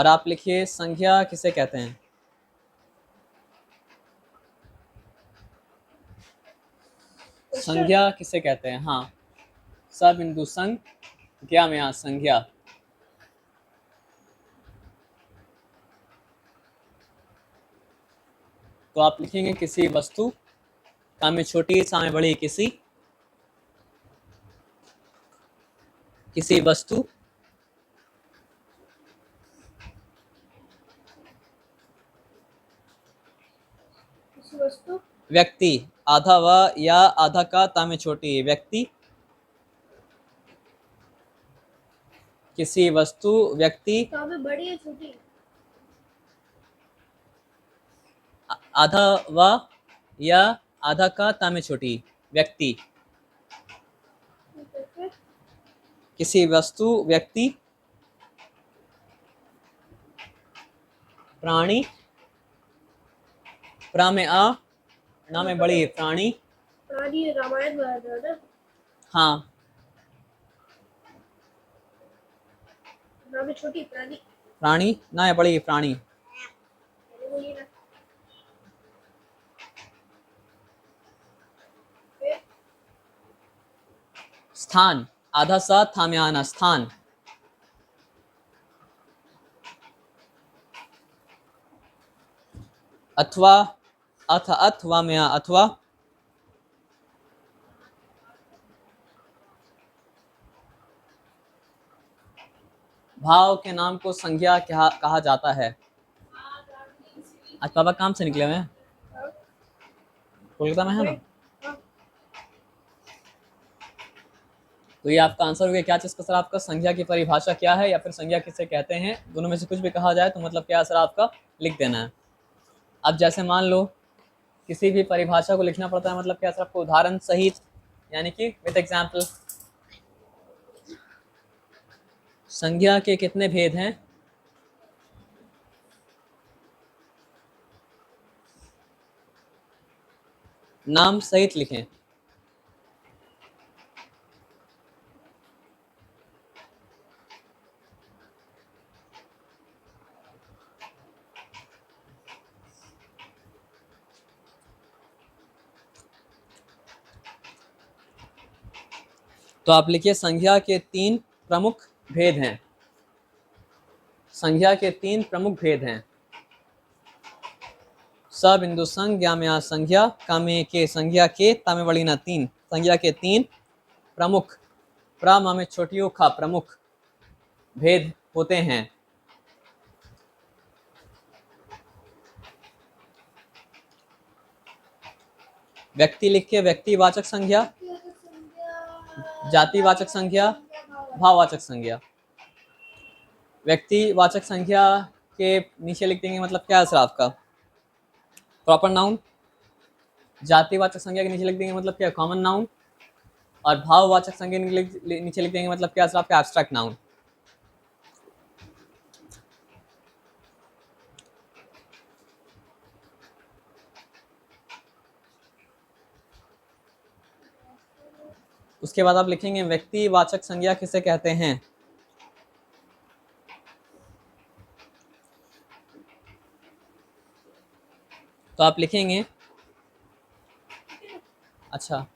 और आप लिखिए संज्ञा किसे कहते हैं। संज्ञा किसे कहते हैं। हाँ, सबिंदु संग ज्ञा में आ संज्ञा। तो आप लिखेंगे किसी वस्तु, का में छोटी सा में बड़ी, किसी वस्तु व्यक्ति, आधा व या आधा का ता में छोटी, व्यक्ति किसी वस्तु व्यक्ति बड़ी है छोटी, आधा व या आधा का ता में छोटी, व्यक्ति किसी वस्तु व्यक्ति प्राणी, प्रा में आ ना में बड़ी, प्राणी। प्राणी रामायण में आता है ना। हाँ, ना में छोटी प्राणी, प्राणी ना है बड़ी, प्राणी। स्थान, आधा सा था में आना, स्थान। अथवा, अथवा में आ, अथवा। भाव के नाम को संज्ञा कहा जाता है। आज पापा काम से निकले हुए हैं, कोलकाता में है ना। तो ये आपका आंसर हो गया। क्या चीज का सर आपका संज्ञा की परिभाषा क्या है या फिर संज्ञा किसे कहते हैं, दोनों में से कुछ भी कहा जाए तो मतलब क्या सर आपका लिख देना है। अब जैसे मान लो किसी भी परिभाषा को लिखना पड़ता है, मतलब क्या सर आपको उदाहरण सहित, यानी कि विद एग्जाम्पल। संज्ञा के कितने भेद हैं। नाम सहित लिखें। तो आप लिखिए संज्ञा के 3 प्रमुख भेद हैं। संज्ञा के 3 प्रमुख भेद हैं। स बिंदु संज्ञा में आ संज्ञा, का में के संज्ञा के, ता में बड़ी ना 3, संज्ञा के 3 प्रमुख, प्रा मा में छोटी खा, प्रमुख भेद होते हैं। व्यक्ति लिखिए व्यक्तिवाचक संज्ञा, जातिवाचक संज्ञा, भाववाचक संज्ञा। व्यक्तिवाचक संज्ञा के नीचे लिख देंगे मतलब क्या है सर आपका प्रॉपर नाउन। जातिवाचक संज्ञा के नीचे लिख देंगे मतलब क्या कॉमन नाउन। और भाववाचक संज्ञा नीचे लिख देंगे मतलब क्या सर आपका एब्स्ट्रैक्ट नाउन। उसके बाद आप लिखेंगे व्यक्तिवाचक संज्ञा किसे कहते हैं। तो आप लिखेंगे, अच्छा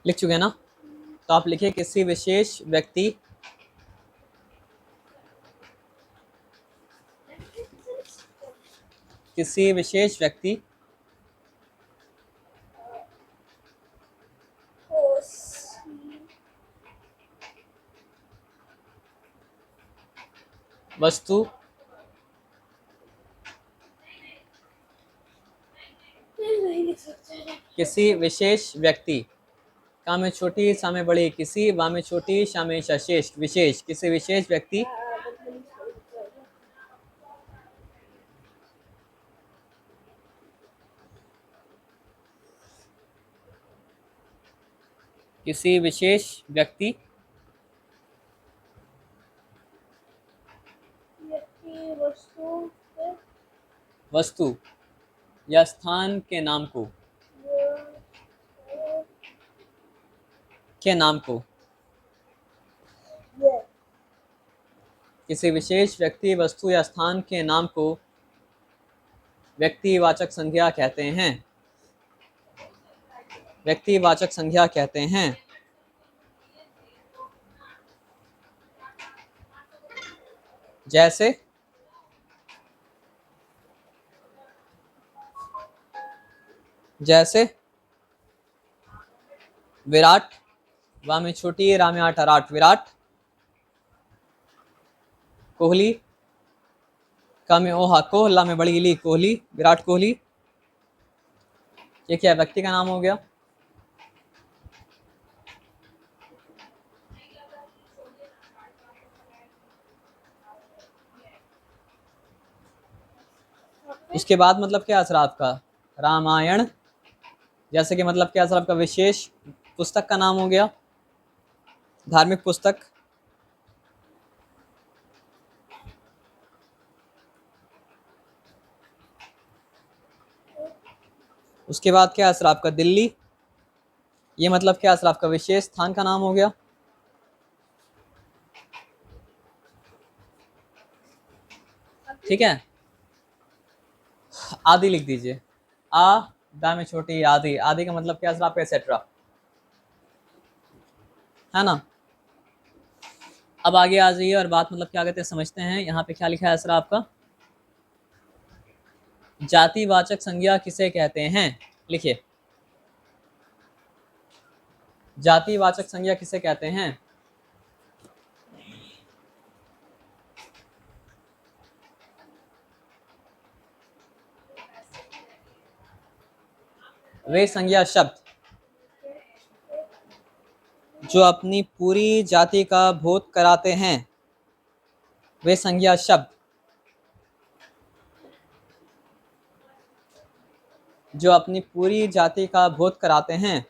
लिख चुके हैं ना। तो आप लिखिए किसी विशेष व्यक्ति, किसी विशेष व्यक्ति वस्तु, नहीं लिख सकते हैं। किसी विशेष व्यक्ति। का में छोटी, सा में बड़ी, किसी, वा में छोटी, शा में सशेष, विशेष, किसी विशेष व्यक्ति, किसी विशेष व्यक्ति, व्यक्ति वस्तु वस्तु या स्थान के नाम को, के नाम को, किसी विशेष व्यक्ति, वस्तु या स्थान के नाम को व्यक्तिवाचक संज्ञा कहते हैं। व्यक्तिवाचक संज्ञा कहते हैं। जैसे जैसे विराट, वा में छोटी, रा में आठ, अराट, विराट। कोहली, का में ओहा, कोह, ला में बड़ी इली, कोहली, विराट कोहली। ये क्या है? व्यक्ति का नाम हो गया। उसके बाद मतलब क्या असर आपका? रामायण। जैसे कि मतलब क्या असर आपका? विशेष पुस्तक का नाम हो गया, धार्मिक पुस्तक। उसके बाद क्या असर आपका? दिल्ली। ये मतलब क्या असर आपका? विशेष स्थान का नाम हो गया। ठीक है, आदि लिख दीजिए। आ, दा में छोटी, आदि। आदि का मतलब क्या असर आपका? एसेट्रा, है ना। अब आगे आ जाइए और बात मतलब क्या कहते हैं समझते हैं। यहाँ पे क्या लिखा है असर आपका? जातिवाचक संज्ञा किसे कहते हैं? लिखिए, जातिवाचक संज्ञा किसे कहते हैं? वे संज्ञा शब्द जो अपनी पूरी जाति का बोध कराते हैं। वे संज्ञा शब्द जो अपनी पूरी जाति का बोध कराते हैं।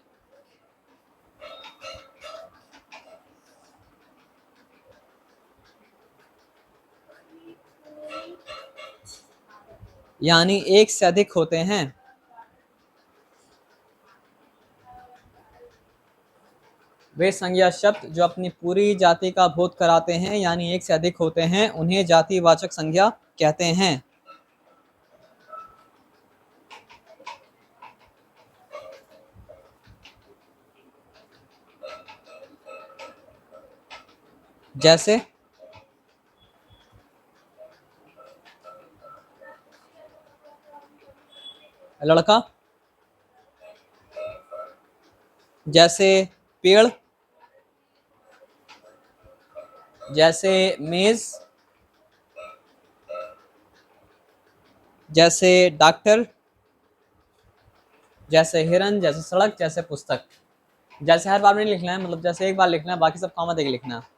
यानी एक से अधिक होते हैं। वे संज्ञा शब्द जो अपनी पूरी जाति का बोध कराते हैं, यानी एक से अधिक होते हैं, उन्हें जातिवाचक संज्ञा कहते हैं। जैसे लड़का, जैसे पेड़, जैसे मेज, जैसे डॉक्टर, जैसे हिरन, जैसे सड़क, जैसे पुस्तक। जैसे हर बार में नहीं लिखना है, मतलब जैसे एक बार लिखना है, बाकी सब कॉमा देके लिखना है।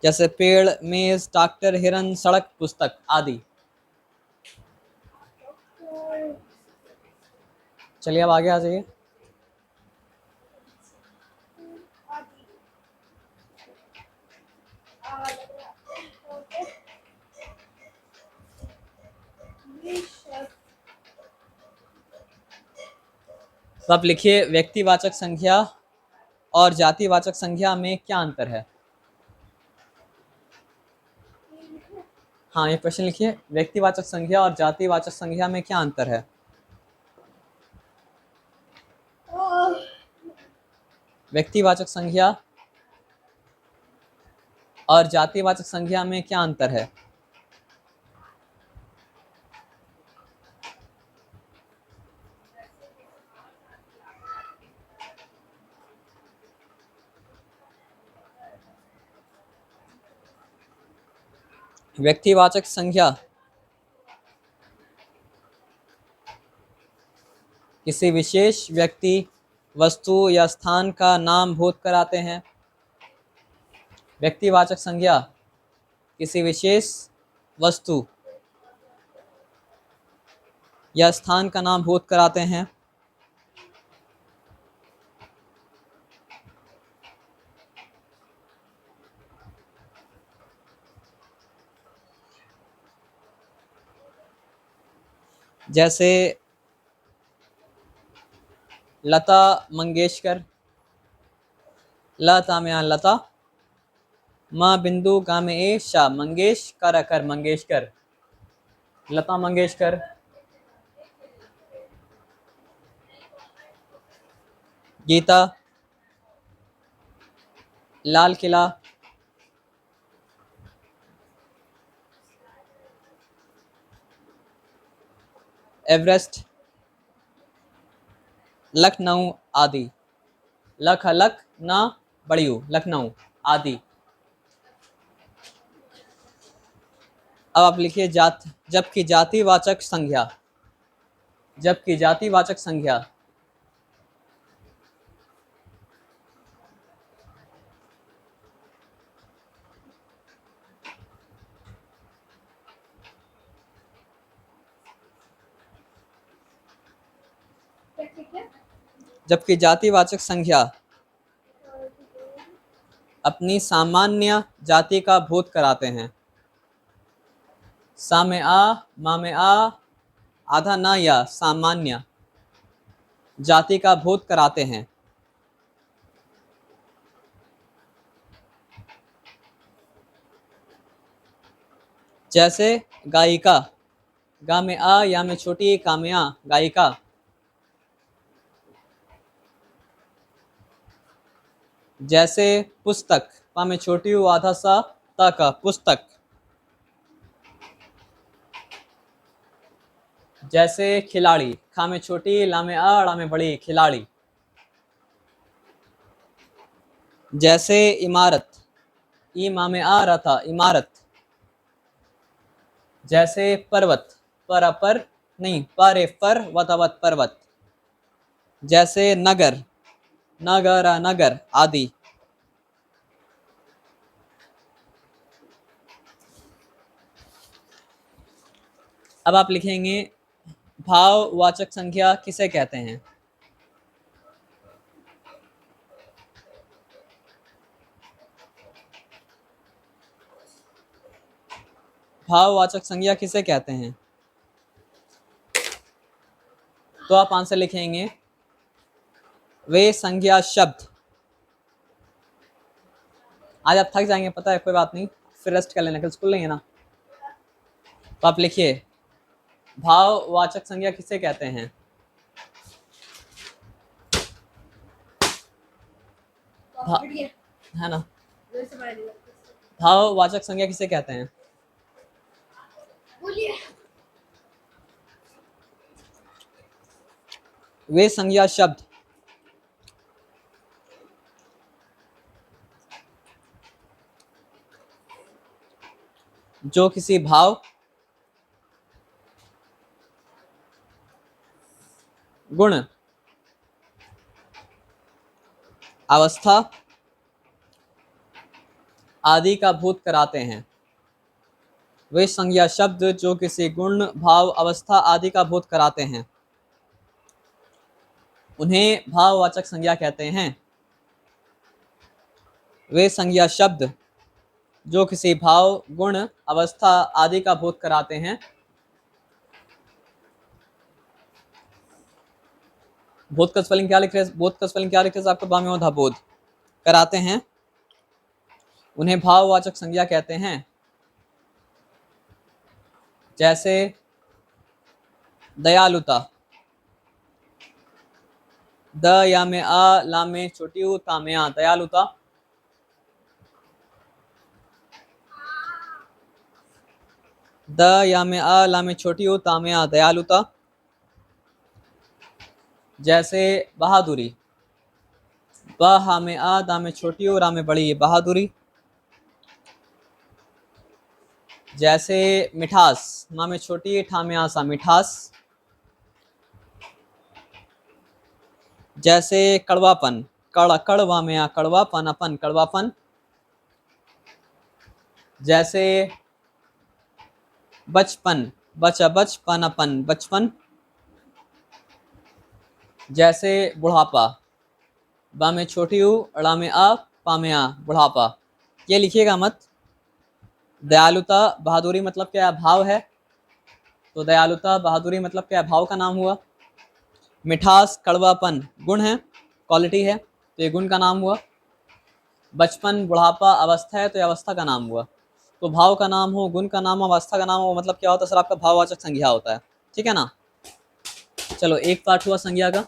जैसे पेड़, मेज, डॉक्टर, हिरन, सड़क, पुस्तक आदि। चलिए अब आगे आ जाइए। तो आप लिखिए, व्यक्तिवाचक संज्ञा और जातिवाचक संज्ञा में क्या अंतर है? हाँ, ये प्रश्न लिखिए, व्यक्तिवाचक संज्ञा और जातिवाचक संज्ञा में क्या अंतर है? व्यक्तिवाचक संज्ञा और जातिवाचक संज्ञा में क्या अंतर है? व्यक्तिवाचक संज्ञा किसी विशेष व्यक्ति, वस्तु या स्थान का नाम भूत कराते हैं। व्यक्तिवाचक संज्ञा किसी विशेष वस्तु या स्थान का नाम भूत कराते हैं। जैसे लता मंगेशकर, लता में लता, माँ बिंदु गा में ए शाह, मंगेश कर मंगेशकर, लता मंगेशकर। गीता, लाल किला, एवरेस्ट, लखनऊ आदि। लख लख ना बड़ियू, लखनऊ आदि। अब आप लिखिए जात, जबकि जातिवाचक संज्ञा, जबकि जातिवाचक संज्ञा जबकि जातिवाचक संज्ञा अपनी सामान्य जाति का भूत कराते हैं। सा में आ, मा में आ, आधा ना या, सामान्य जाति का भूत कराते हैं। जैसे गायिका, गा में आ, या में छोटी, का में आ, गायिका। जैसे पुस्तक, पा में छोटी हूँ, आधा सा, ता का, पुस्तक। जैसे खिलाड़ी, खा में छोटी, ला में आ, ड़ा में बड़ी, खिलाड़ी। जैसे इमारत, ई मा में आ रहा था, इमारत। जैसे पर्वत, पर अपर नहीं, पर पर वतवत, पर्वत। जैसे नगर, नगर नगर आदि। अब आप लिखेंगे भाववाचक संख्या किसे कहते हैं। भाववाचक संज्ञा किसे कहते हैं। तो आप आंसर लिखेंगे वे संज्ञा शब्द। आज आप थक जाएंगे, पता है, कोई बात नहीं, फिर रेस्ट कर लेना, कल स्कूल नहीं है ना। तो आप लिखिए भाववाचक संज्ञा किसे कहते हैं। है ना, भाववाचक संज्ञा किसे कहते हैं। वे संज्ञा शब्द जो किसी भाव, गुण, अवस्था आदि का भूत कराते हैं। वे संज्ञा शब्द जो किसी गुण, भाव, अवस्था आदि का भूत कराते हैं, उन्हें भाववाचक संज्ञा कहते हैं। वे संज्ञा शब्द जो किसी भाव, गुण, अवस्था आदि का भूत कराते हैं, भूत का स्पेलिंग क्या लिख रहे हैं, भूत का स्पेलिंग क्या लिख रहे हैं आपको, बामे था, बोध, कराते हैं, उन्हें भाववाचक संज्ञा कहते हैं। जैसे दयालुता, द या में आ, ला में छोटी ऊ, ता में आ, दयालुता। द या में आ, ला में छोटी ऊ, ता में आ, दयालुता। जैसे बहादुरी, ब हा में आ, दा में छोटी ऊ, रा में बड़ी, बहादुरी। जैसे मिठास, माँ में छोटी ठा में आसा, मिठास। जैसे कड़वापन, कड़वा में आ, कड़वापन, अपन, कड़वापन। जैसे बचपन, बचपन, अपन, बचपन। जैसे बुढ़ापा, बा में छोटी ऊ, अड़ा में आ, पा में आ, बुढ़ापा। ये लिखिएगा मत। दयालुता बहादुरी मतलब क्या है? भाव है। तो दयालुता बहादुरी मतलब क्या है? भाव का नाम हुआ। मिठास कड़वापन गुण है, क्वालिटी है, तो ये गुण का नाम हुआ। बचपन बुढ़ापा अवस्था है, तो ये अवस्था का नाम हुआ। तो भाव का नाम हो, गुण का नाम हो, अवस्था का नाम हो, मतलब क्या होता है सर? आपका भाववाचक संज्ञा होता है। ठीक है ना। चलो एक पार्ट हुआ संज्ञा का।